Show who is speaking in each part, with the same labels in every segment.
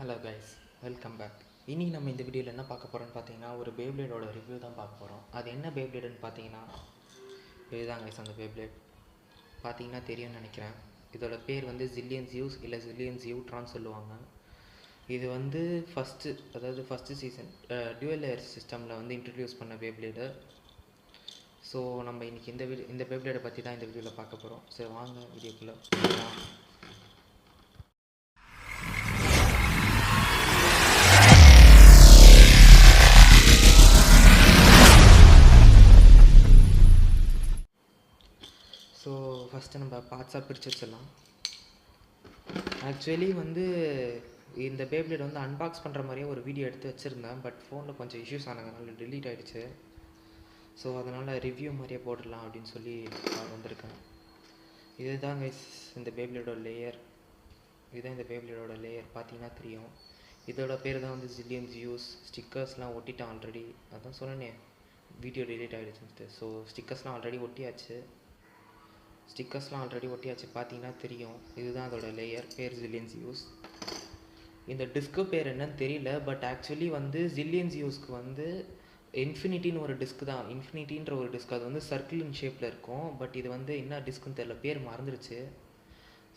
Speaker 1: Hello guys, welcome back. இன்றைக்கி நம்ம இந்த வீடியோவில் என்ன பார்க்க போகிறோம்னு பார்த்தீங்கன்னா, ஒரு பேப்ளேடோட ரிவ்யூ தான் பார்க்க போகிறோம். அது என்ன பேப்ளேடுன்னு பார்த்தீங்கன்னா, இதுதான் கைஸ் அந்த பேப்ளேட். பார்த்தீங்கன்னா தெரியும்னு நினைக்கிறேன். இதோட பேர் வந்து ஜில்லியன் ஜியூஸ் இல்லை ஜில்லியன் ஜியூட்ரான்னு சொல்லுவாங்க. இது வந்து ஃபஸ்ட்டு சீசன் டியூவல் லேயர் சிஸ்டமில் வந்து இன்ட்ரடியூஸ் பண்ண பேப்ளேடு. ஸோ நம்ம இன்றைக்கி இந்த பேப்ளேடை பற்றி தான் இந்த வீடியோவில் பார்க்க போகிறோம். சரி வாங்க வீடியோக்குள்ளே. ஸோ ஃபஸ்ட்டு நம்ம பார்ட்ஸாக பிரித்து வச்சிடலாம். ஆக்சுவலி வந்து இந்த பேப்ளேட் வந்து அன்பாக்ஸ் பண்ணுற மாதிரியே ஒரு வீடியோ எடுத்து வச்சுருந்தேன். பட் ஃபோனில் கொஞ்சம் இஷ்யூஸ் ஆனதுனால டெலீட் ஆகிடுச்சு. ஸோ அதனால் ரிவ்யூ மாதிரியே போடலாம் அப்படின்னு சொல்லி வந்திருக்கேன். இதுதான் கைஸ் இந்த பேப்ளேடோட லேயர். இதுதான் இந்த பேப்ளேடோட லேயர். பார்த்தீங்கன்னா தெரியும். இதோட பேர் தான் வந்து ஜில்லியன் ஜியூஸ். ஸ்டிக்கர்ஸ்லாம் ஒட்டிட்டேன் ஆல்ரெடி. அதான் சொன்னேன் வீடியோ டெலீட் ஆகிடுச்சுன்ட்டு. ஸோ ஸ்டிக்கர்ஸ்லாம் ஆல்ரெடி ஒட்டியாச்சு. பார்த்தீங்கன்னா தெரியும். இதுதான் அதோட லேயர். பேர் ஜில்லியன் ஜியூஸ். இந்த டிஸ்க்கு பேர் என்னன்னு தெரியல. பட் ஆக்சுவலி வந்து ஜில்லியன் ஜியூஸ்க்கு வந்து இன்ஃபினிட்டின்னு ஒரு டிஸ்க் தான். இன்ஃபினிட்டின்ற ஒரு டிஸ்க். அது வந்து சர்க்கிள் இன் ஷேப்பில் இருக்கும். பட் இது வந்து என்ன டிஸ்க்குன்னு தெரியல, பேர் மறந்துடுச்சு.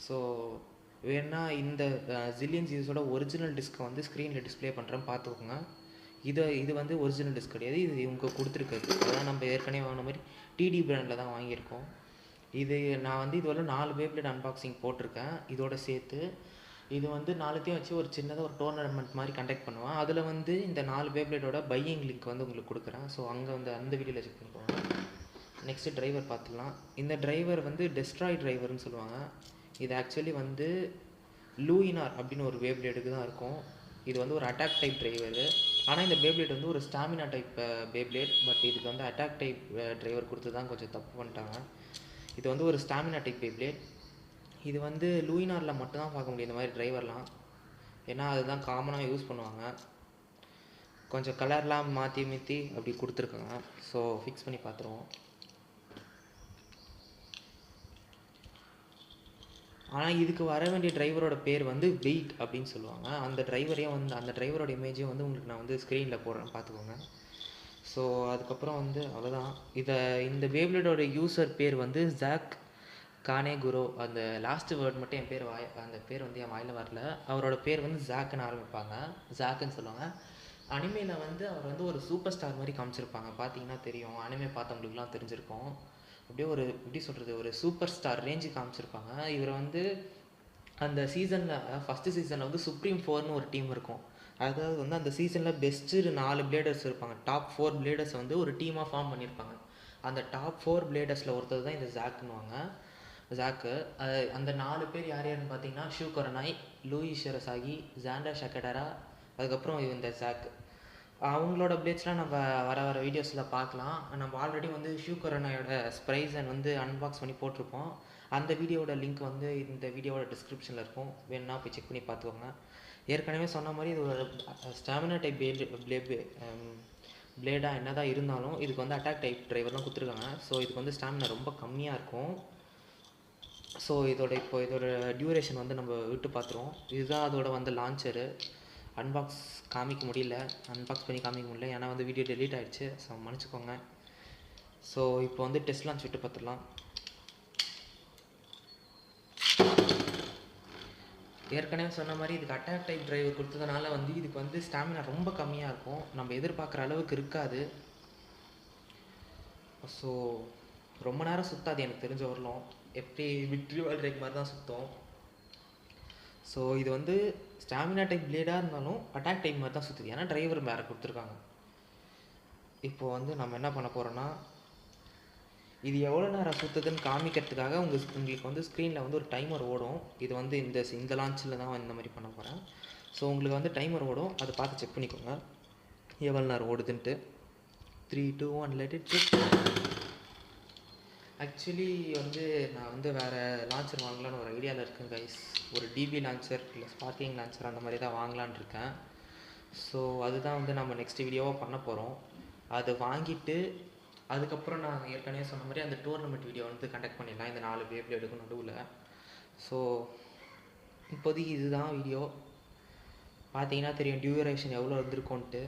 Speaker 1: ஸோ வேணா இந்த ஜில்லியன் ஜியூஸோட ஒரிஜினல் டிஸ்க்கை வந்து ஸ்க்ரீனில் டிஸ்பிளே பண்ணுறேன், பார்த்துக்கோங்க. இது வந்து ஒரிஜினல் டிஸ்க் கிடையாது. இது இவங்க கொடுத்துருக்குது. அதான் நம்ம ஏற்கனவே வாங்கின மாதிரி டிடி பிராண்டில் தான் வாங்கியிருக்கோம். இது நான் வந்து இதுவரை 4 பேப்ளேட் அன்பாக்சிங் போட்டிருக்கேன் இதோட சேர்த்து. இது வந்து 4த்தையும் வச்சு ஒரு சின்னதாக ஒரு டோர்னமெண்ட் மாதிரி கண்டக்ட் பண்ணுவேன். அதில் வந்து இந்த 4 பேப்ளேட்டோட பையிங் லிங்க் வந்து உங்களுக்கு கொடுக்குறேன். ஸோ அங்கே வந்து அந்த வீடியோவில் செக் பண்ணிக்கோங்க. நெக்ஸ்ட்டு டிரைவர் பார்த்துக்கலாம். இந்த டிரைவர் வந்து டெஸ்ட்ராய் டிரைவர்னு சொல்லுவாங்க. இது ஆக்சுவலி வந்து லூயினார் அப்படின்னு ஒரு பேப்ளேட்டுக்கு தான் இருக்கும். இது வந்து ஒரு அட்டாக் டைப் டிரைவரு. ஆனால் இந்த பேப்ளேட் வந்து ஒரு ஸ்டாமினா டைப் பேப்ளேட். பட் இதுக்கு வந்து அட்டாக் டைப் டிரைவர் கொடுத்து தான் கொஞ்சம் தப்பு பண்ணிட்டாங்க. இது வந்து ஒரு ஸ்டாமினா டைப் பேப்ளேட். இது வந்து லூயினாரில் மட்டும்தான் பார்க்க முடியும் இந்த மாதிரி டிரைவர்லாம். ஏன்னா அதுதான் காமனாக யூஸ் பண்ணுவாங்க. கொஞ்சம் கலர்லாம் மாற்றி அப்படி கொடுத்துருக்காங்க. ஸோ ஃபிக்ஸ் பண்ணி பார்த்துருவோம். ஆனால் இதுக்கு வர வேண்டிய டிரைவரோட பேர் வந்து வெயிட் அப்படின்னு சொல்லுவாங்க. அந்த டிரைவரோட இமேஜையும் வந்து உங்களுக்கு நான் வந்து ஸ்க்ரீனில் போடுறேன், பார்த்துக்கோங்க. ஸோ அதுக்கப்புறம் வந்து அவ்வளோதான். இந்த பேப்ளேடோட யூசர் பேர் வந்து ஜாக் கானேகுரோ. அந்த லாஸ்ட்டு வேர்ட் மட்டும் அந்த பேர் வந்து என் வாயில் வரல. அவரோட பேர் வந்து ஜாக்குன்னு ஆரம்பிப்பாங்க. ஜாக்குன்னு சொல்லுவாங்க. அனிமேல வந்து அவர் வந்து ஒரு சூப்பர் ஸ்டார் மாதிரி காமிச்சிருப்பாங்க. பார்த்தீங்கன்னா தெரியும். அனிமே பார்த்தவங்களுக்குலாம் தெரிஞ்சிருக்கும். அப்படியே எப்படி சொல்கிறது, ஒரு சூப்பர் ஸ்டார் ரேஞ்சு காமிச்சிருப்பாங்க. இவர் வந்து அந்த சீசனில் ஃபஸ்ட்டு சீசனில் வந்து சுப்ரீம் 4னு ஒரு டீம் இருக்கும். அதாவது வந்து அந்த சீசனில் பெஸ்ட்டு 4 பிளேடர்ஸ் இருப்பாங்க. டாப் 4 பிளேடர்ஸ் வந்து ஒரு டீமாக ஃபார்ம் பண்ணியிருப்பாங்க. அந்த டாப் 4 பிளேடர்ஸில் ஒருத்தர் தான் இந்த ஜாக்கு. அந்த 4 பேர் யார் யாருன்னு பார்த்தீங்கன்னா, ஷூ கொரனாய், லூயி ஷிரசாகி, ஜாண்டா ஷக்கடரா, அதுக்கப்புறம் இந்த ஜாக்கு. அவங்களோட பிளேட்ஸ்லாம் நம்ம வர வீடியோஸில் பார்க்கலாம். நம்ம ஆல்ரெடி வந்து ஷூ கொரனாயோட ஸ்ப்ரைஸன் வந்து அன்பாக்ஸ் பண்ணி போட்டிருப்போம். அந்த வீடியோட லிங்க் வந்து இந்த வீடியோவோட டிஸ்கிரிப்ஷனில் இருக்கும். வேணுன்னா போய் செக் பண்ணி பார்த்துக்கோங்க. ஏற்கனவே சொன்ன மாதிரி இது ஒரு ஸ்டாமினா டைப் பிளேடாக என்ன தான் இருந்தாலும் இதுக்கு வந்து அட்டாக் டைப் டிரைவர் தான் கொடுத்துருக்காங்க. ஸோ இதுக்கு வந்து ஸ்டாமினா ரொம்ப கம்மியாக இருக்கும். ஸோ இதோட டியூரேஷன் வந்து நம்ம விட்டு பார்த்துருவோம். இதுதான் அதோட வந்து லான்ச்சரு. அன்பாக்ஸ் பண்ணி காமிக்க முடியல. ஏன்னா வந்து வீடியோ டெலீட் ஆகிடுச்சு. ஸோ மன்னிச்சுக்கோங்க. ஸோ இப்போ வந்து டெஸ்ட் லான்ச் விட்டு பார்த்துடலாம். ஏற்கனவே சொன்ன மாதிரி இதுக்கு அட்டாக் டைப் டிரைவர் கொடுத்ததுனால வந்து இதுக்கு வந்து ஸ்டாமினா ரொம்ப கம்மியாக இருக்கும். நம்ம எதிர்பார்க்குற அளவுக்கு இருக்காது. ஸோ ரொம்ப நேரம் சுற்றாது எனக்கு தெரிஞ்ச வரலும். எப்படி விக்ட்ரி வேர்ல்ட் ரேக் மாதிரி தான் சுற்றும். ஸோ இது வந்து ஸ்டாமினா டைப் பிளேடாக இருந்தாலும் அட்டாக் டைப் மாதிரி தான் சுற்றுது. ஏன்னா டிரைவர் வேறு கொடுத்துருக்காங்க. இப்போது வந்து நம்ம என்ன பண்ண போகிறோன்னா, இது எவ்வளோ நேரம் சுற்றுதுன்னு காமிக்கிறதுக்காக உங்களுக்கு வந்து ஸ்க்ரீனில் வந்து ஒரு டைமர் ஓடும். இது வந்து இந்த லான்ச்சில் தான் இந்த மாதிரி பண்ண போகிறேன். ஸோ உங்களுக்கு வந்து டைமர் ஓடும். அதை பார்த்து செக் பண்ணிக்கோங்க எவ்வளோ நேரம் ஓடுதுன்ட்டு. 3, 2, 1 let it check. ஆக்சுவலி வந்து நான் வந்து வேறு லான்ச்சர் வாங்கலான்னு ஒரு ஐடியாவில் இருக்கேன் கைஸ். ஒரு டிபி லான்ச்சர் இல்லை ஸ்பார்க்கிங் லான்ச்சர் அந்த மாதிரி தான் வாங்கலான் இருக்கேன். ஸோ அதுதான் வந்து நம்ம நெக்ஸ்ட் வீடியோவாக பண்ண போகிறோம். அதை வாங்கிட்டு அதுக்கப்புறம் நான் ஏற்கனவே சொன்ன மாதிரி அந்த டோர்னமெண்ட் வீடியோ வந்து கண்டக்ட் பண்ணிடலாம் இந்த 4 பேப்ளேடுக்கும் நடுவில். ஸோ இப்போதைக்கு இதுதான் வீடியோ. பார்த்தீங்கன்னா தெரியும் டியூரேஷன் எவ்வளோ இருந்திருக்கோன்ட்டு.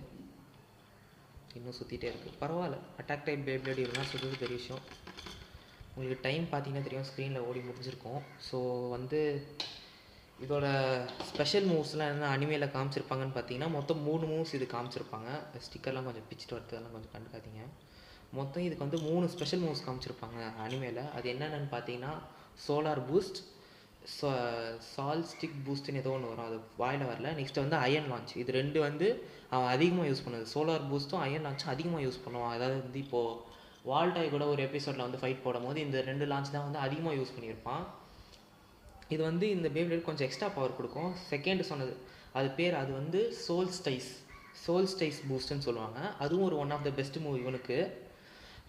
Speaker 1: இன்னும் சுற்றிட்டே இருக்குது, பரவாயில்ல. அட்டாக் டைப் பேப்ளேட் இருந்தால் சுற்றுறது பெரிய விஷயம். உங்களுக்கு டைம் பார்த்தீங்கன்னா தெரியும், ஸ்க்ரீனில் ஓடி முடிஞ்சிருக்கும். ஸோ வந்து இதோட ஸ்பெஷல் மூவ்ஸ்லாம் என்ன அனிமேல காமிச்சிருப்பாங்கன்னு பார்த்தீங்கன்னா மொத்தம் 3 மூவ்ஸ் இது காமிச்சிருப்பாங்க. ஸ்டிக்கர்லாம் கொஞ்சம் பிச்சுட்டு வரது அதெல்லாம் கொஞ்சம் கண்டுக்காதீங்க. மொத்தம் இதுக்கு வந்து 3 ஸ்பெஷல் மூவ்ஸ் காமிச்சிருப்பாங்க அனிமேல. அது என்னென்னு பார்த்தீங்கன்னா சோலார் பூஸ்ட், சால் ஸ்டிக் பூஸ்ட்னு ஏதோ ஒன்று வரும், அது வாயில் வரல. நெக்ஸ்ட் வந்து அயன் லான்ச். இது 2 வந்து அவன் அதிகமாக யூஸ் பண்ணுது. சோலார் பூஸ்ட்டும் அயன் லான்ச்சும் அதிகமாக யூஸ் பண்ணுவான். அதாவது வந்து இப்போது வால்டாய் கூட ஒரு எபிசோடில் வந்து ஃபைட் போடும்போது இந்த 2 லான்ச் தான் வந்து அதிகமாக யூஸ் பண்ணியிருப்பான். இது வந்து இந்த பேப்ளேட் கொஞ்சம் எக்ஸ்ட்ரா பவர் கொடுக்கும். செகண்ட் சொன்னது அது பேர், அது வந்து சோல்ஸ்டைஸ் பூஸ்ட்னு சொல்லுவாங்க. அதுவும் ஒரு one of the best move இவனுக்கு.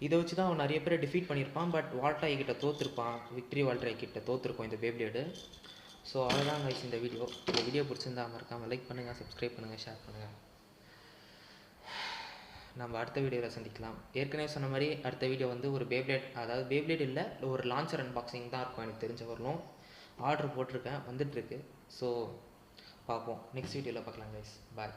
Speaker 1: இதை வச்சு தான் அவன் நிறைய பேரை டிஃபீட் பண்ணியிருப்பான். பட் வால்டாய் கிட்ட தோற்றுருப்பான். விக்ட்ரி வால்டாய் கிட்ட தோற்றுருக்கும் இந்த பேப்ளேடு. ஸோ அதுதான் கைஸ் இந்த வீடியோ. இந்த வீடியோ பிடிச்சிருந்தா மறக்காமல் லைக் பண்ணுங்கள், சப்ஸ்கிரைப் பண்ணுங்கள், ஷேர் பண்ணுங்கள். நம்ம அடுத்த வீடியோவில் சந்திக்கலாம். ஏற்கனவே சொன்ன மாதிரி அடுத்த வீடியோ வந்து ஒரு பேப்ளேட், அதாவது பேப்ளேட் இல்லை, ஒரு லான்ச்சர் அன்பாக்சிங் தான் இருக்கும். எனக்கு தெரிஞ்ச வரலும் ஆர்டர் போட்டிருக்கேன், வந்துட்டுருக்கு. ஸோ பார்ப்போம், நெக்ஸ்ட் வீடியோவில் பார்க்கலாம் கைஸ். பாய்.